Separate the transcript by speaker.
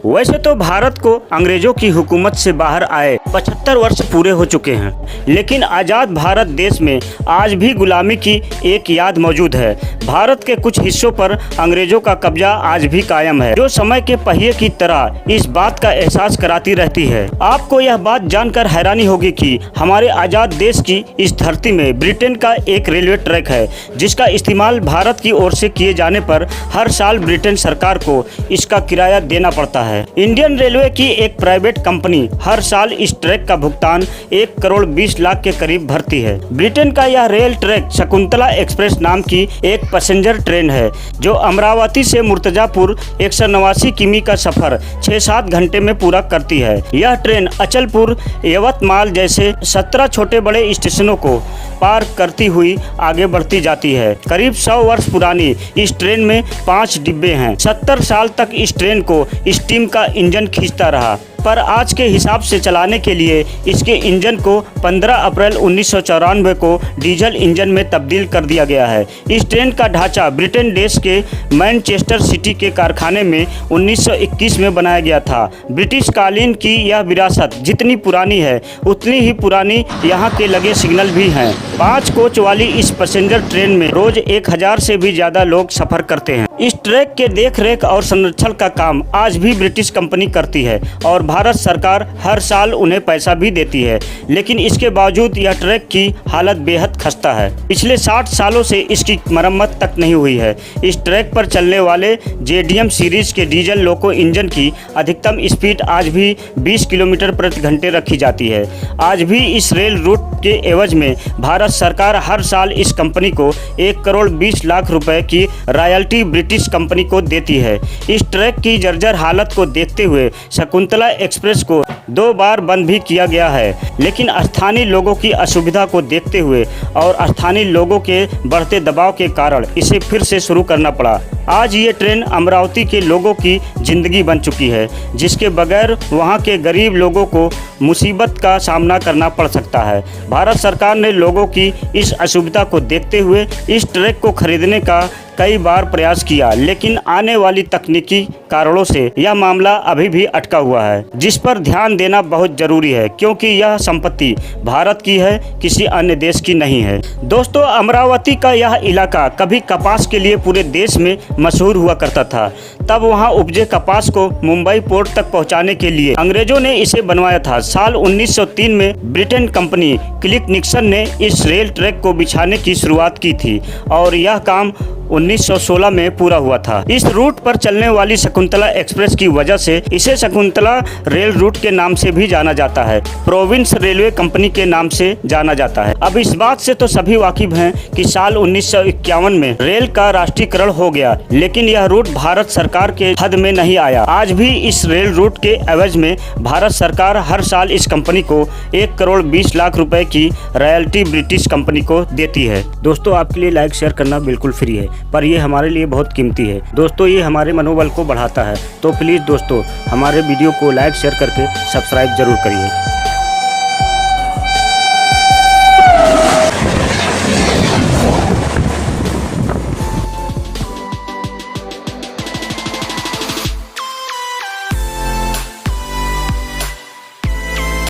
Speaker 1: वैसे तो भारत को अंग्रेजों की हुकूमत से बाहर आए 75 वर्ष पूरे हो चुके हैं, लेकिन आज़ाद भारत देश में आज भी गुलामी की एक याद मौजूद है। भारत के कुछ हिस्सों पर अंग्रेजों का कब्जा आज भी कायम है, जो समय के पहिए की तरह इस बात का एहसास कराती रहती है। आपको यह बात जानकर हैरानी होगी कि हमारे आज़ाद देश की इस धरती में ब्रिटेन का एक रेलवे ट्रैक है, जिसका इस्तेमाल भारत की ओर से किए जाने पर हर साल ब्रिटेन सरकार को इसका किराया देना पड़ता है। इंडियन रेलवे की एक प्राइवेट कंपनी हर साल इस ट्रैक का भुगतान 1 करोड़ 20 लाख के करीब भरती है। ब्रिटेन का यह रेल ट्रैक शकुंतला एक्सप्रेस नाम की एक पैसेंजर ट्रेन है, जो अमरावती से मुर्तजापुर 189 किमी का सफर 6-7 घंटे में पूरा करती है। यह ट्रेन अचलपुर, यवतमाल जैसे 17 छोटे बड़े स्टेशनों को पार करती हुई आगे बढ़ती जाती है। करीब 100 वर्ष पुरानी इस ट्रेन में 5 डिब्बे हैं। 70 साल तक इस ट्रेन को स्टीम का इंजन खींचता रहा, पर आज के हिसाब से चलाने के लिए इसके इंजन को 15 अप्रैल 1994 को डीजल इंजन में तब्दील कर दिया गया है। इस ट्रेन का ढांचा ब्रिटेन देश के मैनचेस्टर सिटी के कारखाने में 1921 में बनाया गया था। ब्रिटिश कालीन की यह विरासत जितनी पुरानी है, उतनी ही पुरानी यहाँ के लगे सिग्नल भी हैं। 5 कोच वाली इस पैसेंजर ट्रेन में रोज 1000 से भी ज़्यादा लोग सफ़र करते हैं। इस ट्रैक के देख रेख और संरक्षण का काम आज भी ब्रिटिश कंपनी करती है और भारत सरकार हर साल उन्हें पैसा भी देती है, लेकिन इसके बावजूद यह ट्रैक की हालत बेहद खस्ता है। पिछले 60 सालों से इसकी मरम्मत तक नहीं हुई है। इस ट्रैक पर चलने वाले जेडीएम सीरीज के डीजल लोको इंजन की अधिकतम स्पीड आज भी 20 किलोमीटर प्रति घंटे रखी जाती है। आज भी इस रेल रूट के एवज में भारत सरकार हर साल इस कंपनी को 1 करोड़ 20 लाख रुपए की रॉयल्टी ब्रिटिश कंपनी को देती है। इस ट्रैक की जर्जर हालत को देखते हुए शकुंतला एक्सप्रेस को 2 बार बंद भी किया गया है, लेकिन स्थानीय लोगों की असुविधा को देखते हुए और स्थानीय लोगों के बढ़ते दबाव के कारण इसे फिर से शुरू करना पड़ा। आज ये ट्रेन अमरावती के लोगों की जिंदगी बन चुकी है, जिसके बगैर वहाँ के गरीब लोगों को मुसीबत का सामना करना पड़ सकता है। भारत सरकार ने लोगों की इस असुविधा को देखते हुए इस ट्रैक को खरीदने का कई बार प्रयास किया, लेकिन आने वाली तकनीकी कारणों से यह मामला अभी भी अटका हुआ है, जिस पर ध्यान देना बहुत जरूरी है, क्योंकि यह संपत्ति भारत की है, किसी अन्य देश की नहीं है। दोस्तों, अमरावती का यह इलाका कभी कपास के लिए पूरे देश में मशहूर हुआ करता था। तब वहां उपजे कपास को मुंबई पोर्ट तक पहुंचाने के लिए अंग्रेजों ने इसे बनवाया था। साल 1903 में ब्रिटेन कंपनी क्लिक निक्सन ने इस रेल ट्रैक को बिछाने की शुरुआत की थी और यह काम 1916 में पूरा हुआ था। इस रूट पर चलने वाली शकुंतला एक्सप्रेस की वजह से इसे शकुंतला रेल रूट के नाम से भी जाना जाता है। प्रोविंस रेलवे कंपनी के नाम से जाना जाता है। अब इस बात से तो सभी वाकिफ हैं कि साल 1951 में रेल का राष्ट्रीयकरण हो गया, लेकिन यह रूट भारत सरकार के हद में नहीं आया। आज भी इस रेल रूट के एवज में भारत सरकार हर साल इस कंपनी को 1 करोड़ 20 लाख रुपए की रॉयल्टी ब्रिटिश कंपनी को देती है। दोस्तों, आपके लिए लाइक शेयर करना बिल्कुल फ्री है, पर ये हमारे लिए बहुत कीमती है। दोस्तों, ये हमारे मनोबल को बढ़ाता है, तो प्लीज़ दोस्तों हमारे वीडियो को लाइक शेयर करके सब्सक्राइब जरूर करिए।